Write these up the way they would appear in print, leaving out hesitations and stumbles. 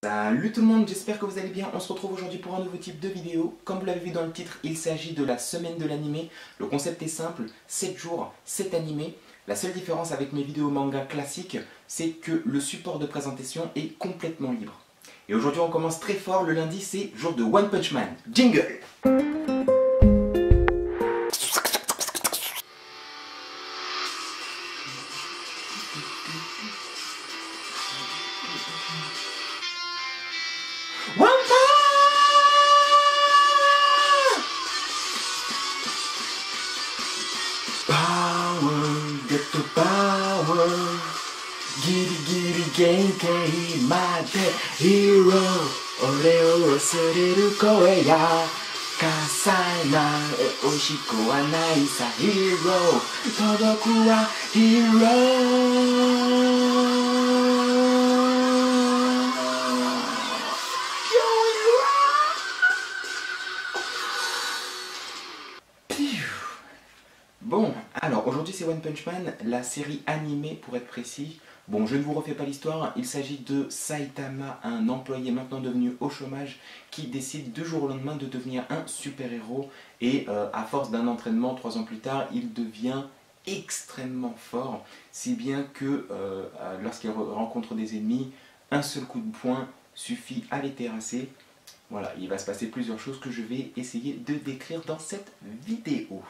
Salut tout le monde, j'espère que vous allez bien. On se retrouve aujourd'hui pour un nouveau type de vidéo. Comme vous l'avez vu dans le titre, il s'agit de la semaine de l'animé. Le concept est simple, 7 jours, 7 animés. La seule différence avec mes vidéos manga classiques, c'est que le support de présentation est complètement libre. Et aujourd'hui on commence très fort, le lundi c'est jour de One Punch Man. Jingle! One Power, get the power. Giri giri genkei mate hero. Ore o wasereru koe ya kasai na oishiko wa nai sa hero. Todoku wa hero. Bon, alors aujourd'hui c'est One Punch Man, la série animée pour être précis. Bon, je ne vous refais pas l'histoire, il s'agit de Saitama, un employé maintenant devenu au chômage, qui décide du jour au lendemain de devenir un super-héros. Et à force d'un entraînement, 3 ans plus tard, il devient extrêmement fort, si bien que lorsqu'il rencontre des ennemis, un seul coup de poing suffit à les terrasser. Voilà, il va se passer plusieurs choses que je vais essayer de décrire dans cette vidéo.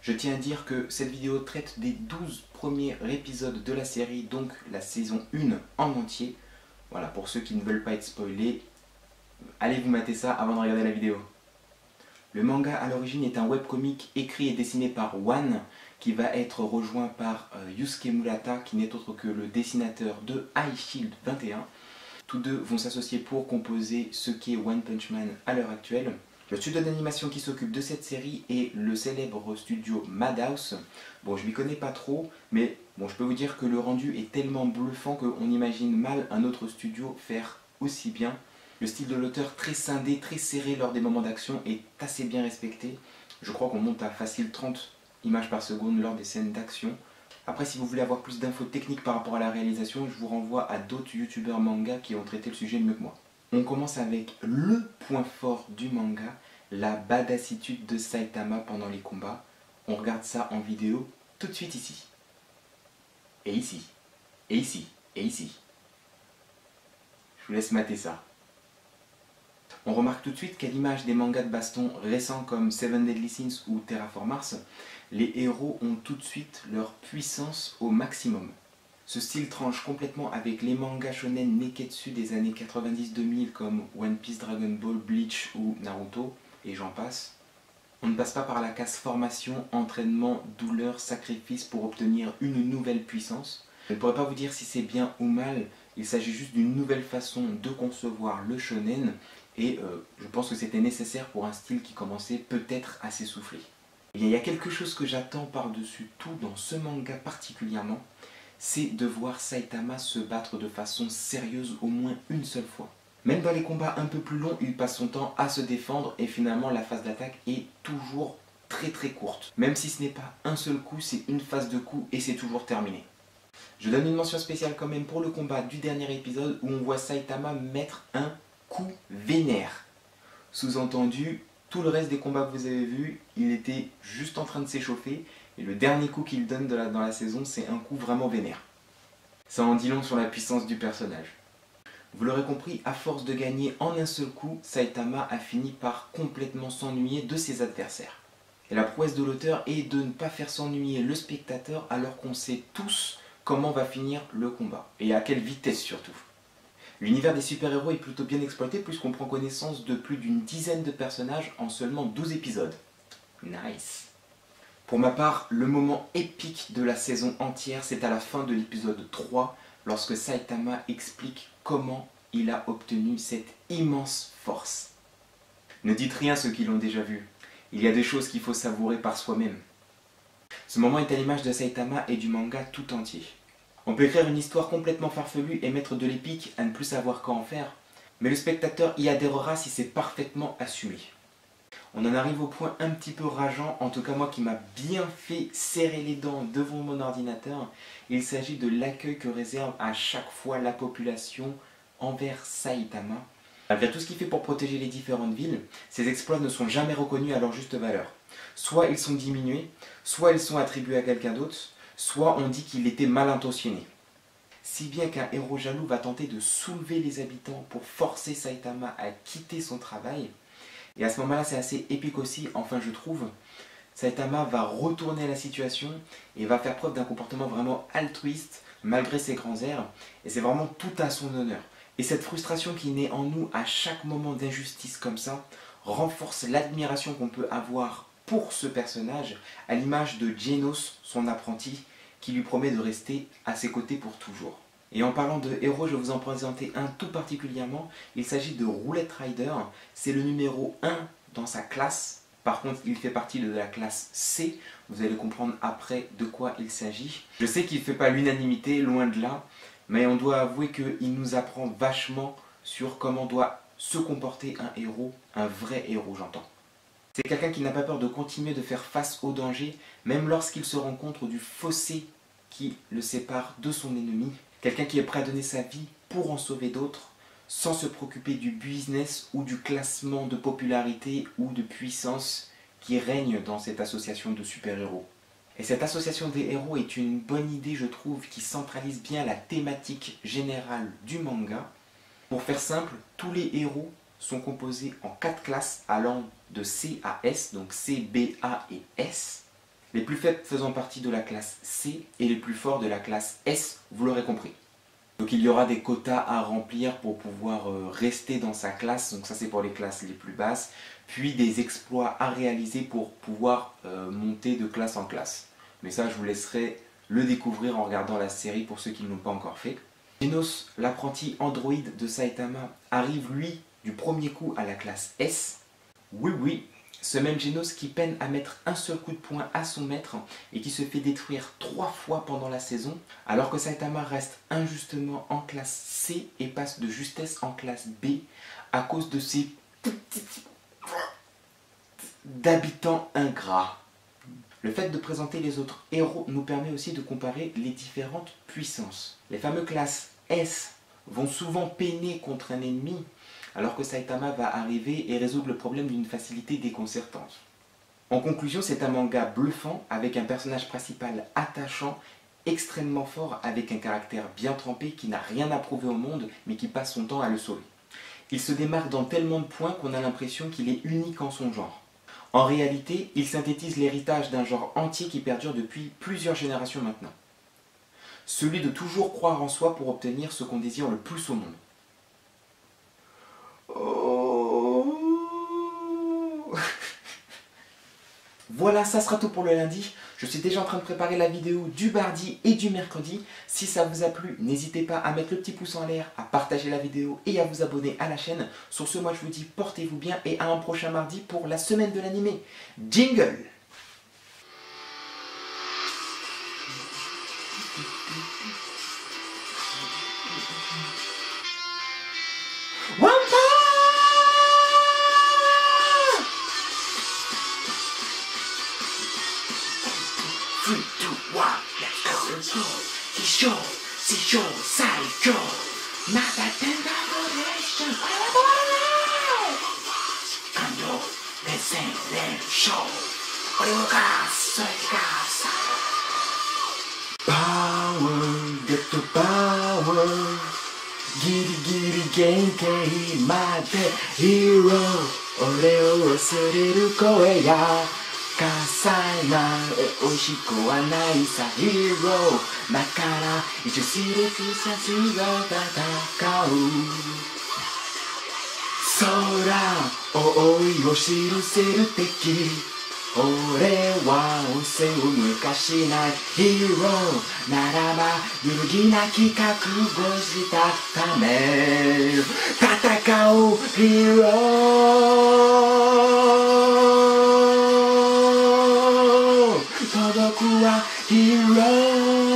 Je tiens à dire que cette vidéo traite des 12 premiers épisodes de la série, donc la saison 1 en entier. Voilà, pour ceux qui ne veulent pas être spoilés, allez vous mater ça avant de regarder la vidéo. Le manga à l'origine est un webcomic écrit et dessiné par One, qui va être rejoint par Yusuke Murata, qui n'est autre que le dessinateur de High Shield 21. Tous deux vont s'associer pour composer ce qu'est One Punch Man à l'heure actuelle. Le studio d'animation qui s'occupe de cette série est le célèbre studio Madhouse. Bon, je ne m'y connais pas trop, mais bon, je peux vous dire que le rendu est tellement bluffant qu'on imagine mal un autre studio faire aussi bien. Le style de l'auteur très scindé, très serré lors des moments d'action est assez bien respecté. Je crois qu'on monte à facile 30 images par seconde lors des scènes d'action. Après, si vous voulez avoir plus d'infos techniques par rapport à la réalisation, je vous renvoie à d'autres youtubeurs manga qui ont traité le sujet mieux que moi. On commence avec le point fort du manga, la badassitude de Saitama pendant les combats. On regarde ça en vidéo tout de suite ici. Et ici. Et ici. Et ici. Je vous laisse mater ça. On remarque tout de suite qu'à l'image des mangas de baston récents comme Seven Deadly Sins ou Terraform Mars, les héros ont tout de suite leur puissance au maximum. Ce style tranche complètement avec les mangas shonen neketsu des années 90-2000 comme One Piece, Dragon Ball, Bleach ou Naruto, et j'en passe. On ne passe pas par la case formation, entraînement, douleur, sacrifice pour obtenir une nouvelle puissance. Je ne pourrais pas vous dire si c'est bien ou mal, il s'agit juste d'une nouvelle façon de concevoir le shonen, et je pense que c'était nécessaire pour un style qui commençait peut-être à s'essouffler. Il y a quelque chose que j'attends par-dessus tout dans ce manga particulièrement, c'est de voir Saitama se battre de façon sérieuse au moins une seule fois. Même dans les combats un peu plus longs, il passe son temps à se défendre et finalement la phase d'attaque est toujours très courte. Même si ce n'est pas un seul coup, c'est une phase de coup et c'est toujours terminé. Je donne une mention spéciale quand même pour le combat du dernier épisode où on voit Saitama mettre un coup vénère. Sous-entendu, tout le reste des combats que vous avez vus, il était juste en train de s'échauffer. Et le dernier coup qu'il donne dans la saison, c'est un coup vraiment vénère. Ça en dit long sur la puissance du personnage. Vous l'aurez compris, à force de gagner en un seul coup, Saitama a fini par complètement s'ennuyer de ses adversaires. Et la prouesse de l'auteur est de ne pas faire s'ennuyer le spectateur alors qu'on sait tous comment va finir le combat. Et à quelle vitesse surtout. L'univers des super-héros est plutôt bien exploité puisqu'on prend connaissance de plus d'une dizaine de personnages en seulement 12 épisodes. Nice! Pour ma part, le moment épique de la saison entière, c'est à la fin de l'épisode 3, lorsque Saitama explique comment il a obtenu cette immense force. Ne dites rien ceux qui l'ont déjà vu, il y a des choses qu'il faut savourer par soi-même. Ce moment est à l'image de Saitama et du manga tout entier. On peut écrire une histoire complètement farfelue et mettre de l'épique à ne plus savoir quoi en faire, mais le spectateur y adhérera si c'est parfaitement assumé. On en arrive au point un petit peu rageant, en tout cas moi qui m'a bien fait serrer les dents devant mon ordinateur. Il s'agit de l'accueil que réserve à chaque fois la population envers Saitama. Malgré tout ce qu'il fait pour protéger les différentes villes, ses exploits ne sont jamais reconnus à leur juste valeur. Soit ils sont diminués, soit ils sont attribués à quelqu'un d'autre, soit on dit qu'il était mal intentionné. Si bien qu'un héros jaloux va tenter de soulever les habitants pour forcer Saitama à quitter son travail. Et à ce moment-là, c'est assez épique aussi, enfin je trouve. Saitama va retourner la situation et va faire preuve d'un comportement vraiment altruiste malgré ses grands airs. Et c'est vraiment tout à son honneur. Et cette frustration qui naît en nous à chaque moment d'injustice comme ça renforce l'admiration qu'on peut avoir pour ce personnage, à l'image de Genos, son apprenti, qui lui promet de rester à ses côtés pour toujours. Et en parlant de héros, je vais vous en présenter un tout particulièrement. Il s'agit de Roulette Rider. C'est le numéro 1 dans sa classe. Par contre, il fait partie de la classe C. Vous allez comprendre après de quoi il s'agit. Je sais qu'il ne fait pas l'unanimité, loin de là. Mais on doit avouer qu'il nous apprend vachement sur comment doit se comporter un héros, un vrai héros j'entends. C'est quelqu'un qui n'a pas peur de continuer de faire face au danger, même lorsqu'il se rend compte du fossé qui le sépare de son ennemi. Quelqu'un qui est prêt à donner sa vie pour en sauver d'autres, sans se préoccuper du business ou du classement de popularité ou de puissance qui règne dans cette association de super-héros. Et cette association des héros est une bonne idée, je trouve, qui centralise bien la thématique générale du manga. Pour faire simple, tous les héros sont composés en 4 classes allant de C à S, donc C, B, A et S. Les plus faibles faisant partie de la classe C et les plus forts de la classe S, vous l'aurez compris. Donc il y aura des quotas à remplir pour pouvoir rester dans sa classe, donc ça c'est pour les classes les plus basses, puis des exploits à réaliser pour pouvoir monter de classe en classe. Mais ça je vous laisserai le découvrir en regardant la série pour ceux qui ne l'ont pas encore fait. Genos, l'apprenti androïde de Saitama, arrive lui du premier coup à la classe S. Oui, ce même Genos qui peine à mettre un seul coup de poing à son maître et qui se fait détruire 3 fois pendant la saison, alors que Saitama reste injustement en classe C et passe de justesse en classe B à cause de ses d'habitants ingrats. Le fait de présenter les autres héros nous permet aussi de comparer les différentes puissances. Les fameuses classes S vont souvent peiner contre un ennemi, alors que Saitama va arriver et résoudre le problème d'une facilité déconcertante. En conclusion, c'est un manga bluffant, avec un personnage principal attachant, extrêmement fort, avec un caractère bien trempé, qui n'a rien à prouver au monde, mais qui passe son temps à le sauver. Il se démarque dans tellement de points qu'on a l'impression qu'il est unique en son genre. En réalité, il synthétise l'héritage d'un genre entier qui perdure depuis plusieurs générations maintenant. Celui de toujours croire en soi pour obtenir ce qu'on désire le plus au monde. Voilà, ça sera tout pour le lundi. Je suis déjà en train de préparer la vidéo du mardi et du mercredi. Si ça vous a plu, n'hésitez pas à mettre le petit pouce en l'air, à partager la vidéo et à vous abonner à la chaîne. Sur ce, moi je vous dis portez-vous bien et à un prochain mardi pour la semaine de l'animé. Jingle! Let's go! C'est chaud, psycho! Ma bataille d'adoration! Kanyo, les show! Power, get to power! Giri giri genkei made hero! 俺を忘れる声や Kasai na oishi ko wa nai sa hero. Nakara ichi shiriku shachi ga tatakau. Sora o oi o shiruseru teki. Ore wa onsen o nukashi nai hero. Naraba yurugi naki kakugo shita tame. Tatakau hero. 届くはヒーロー